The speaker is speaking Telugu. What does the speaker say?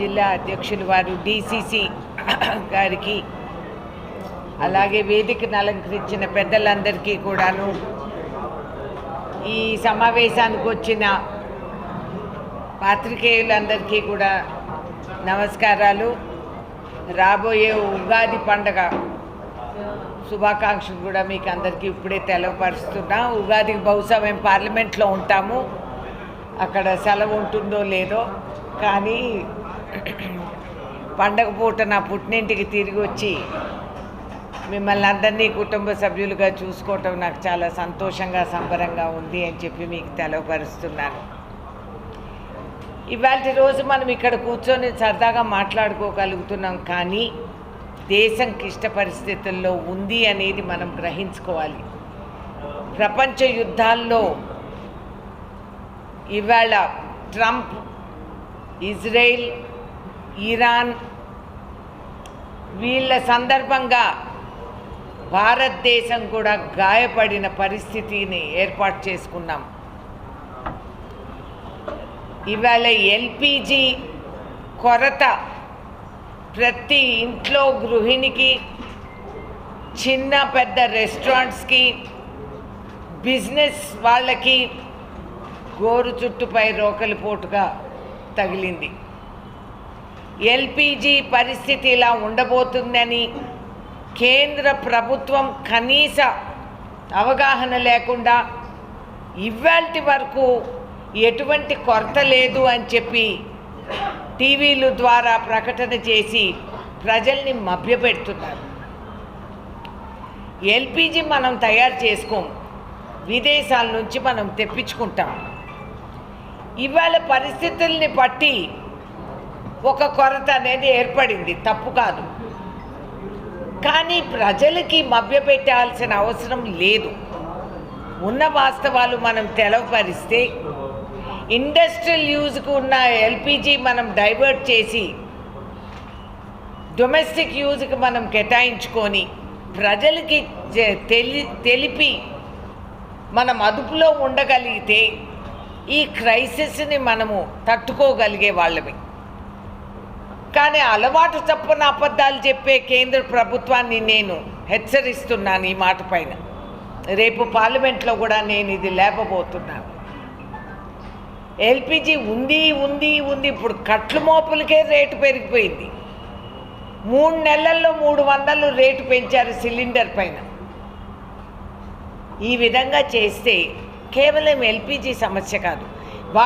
జిల్లా అధ్యక్షులు వారు డిసిసి గారికి, అలాగే వేదికను అలంకరించిన పెద్దలందరికీ కూడాను, ఈ సమావేశానికి వచ్చిన పాత్రికేయులందరికీ కూడా నమస్కారాలు. రాబోయే ఉగాది పండగ శుభాకాంక్షలు కూడా మీకు అందరికీ ఇప్పుడే తెలవపరుస్తున్నా. ఉగాదికి బహుశా మేము పార్లమెంట్లో ఉంటాము, అక్కడ సెలవు ఉంటుందో లేదో, కానీ పండగ పూట నా పుట్టినింటికి తిరిగి వచ్చి మిమ్మల్ని అందరినీ కుటుంబ సభ్యులుగా చూసుకోవటం నాకు చాలా సంతోషంగా సంబరంగా ఉంది అని చెప్పి మీకు తెలవపరుస్తున్నాను. ఇవాళ రోజు మనం ఇక్కడ కూర్చొని సరదాగా మాట్లాడుకోగలుగుతున్నాం, కానీ దేశం క్లిష్ట పరిస్థితుల్లో ఉంది అనేది మనం గ్రహించుకోవాలి. ప్రపంచ యుద్ధాల్లో ఇవాళ ట్రంప్, ఇజ్రాయిల్, ఇరాన్ వీళ్ళ సందర్భంగా భారతదేశం కూడా గాయపడిన పరిస్థితిని ఏర్పాటు చేసుకున్నాం. ఇవాళ ఎల్పిజి కొరత ప్రతి ఇంట్లో గృహిణికి, చిన్న పెద్ద రెస్టారెంట్స్కి, బిజినెస్ వాళ్ళకి గోరు చుట్టుపై రోకలి పోటుగా తగిలింది. ఎల్పిజి పరిస్థితి ఇలా ఉండబోతుందని కేంద్ర ప్రభుత్వం కనీస అవగాహన లేకుండా ఇవాల్టి వరకు ఎటువంటి కొరత లేదు అని చెప్పి టీవీల ద్వారా ప్రకటన చేసి ప్రజల్ని మభ్యపెడుతున్నారు. ఎల్పిజి మనం తయారు చేసుకోం, విదేశాల నుంచి మనం తెప్పించుకుంటాం. ఇవాళ పరిస్థితుల్ని బట్టి ఒక కొరత అనేది ఏర్పడింది, తప్పు కాదు, కానీ ప్రజలకి మభ్యపెట్టాల్సిన అవసరం లేదు. ఉన్న వాస్తవాలు మనం తెలవపరిస్తే ఇండస్ట్రియల్ యూజ్కు ఉన్న ఎల్పిజి మనం డైవర్ట్ చేసి డొమెస్టిక్ యూజ్కి మనం కేటాయించుకొని ప్రజలకి తెలిపి మనం అదుపులో ఉండగలిగితే ఈ క్రైసిస్ని మనము తట్టుకోగలిగే వాళ్ళమే. కానీ అలవాటు తప్పున అబద్ధాలు చెప్పే కేంద్ర ప్రభుత్వాన్ని నేను హెచ్చరిస్తున్నాను ఈ మాట పైన. రేపు పార్లమెంట్లో కూడా నేను ఇది లేపబోతున్నాను. ఎల్పిజి ఉంది ఉంది ఉంది, ఇప్పుడు కట్లు మోపులకే రేటు పెరిగిపోయింది. 3 నెలల్లో 300 రేటు పెంచారు సిలిండర్ పైన. ఈ విధంగా చేస్తే కేవలం ఎల్పిజి సమస్య కాదు,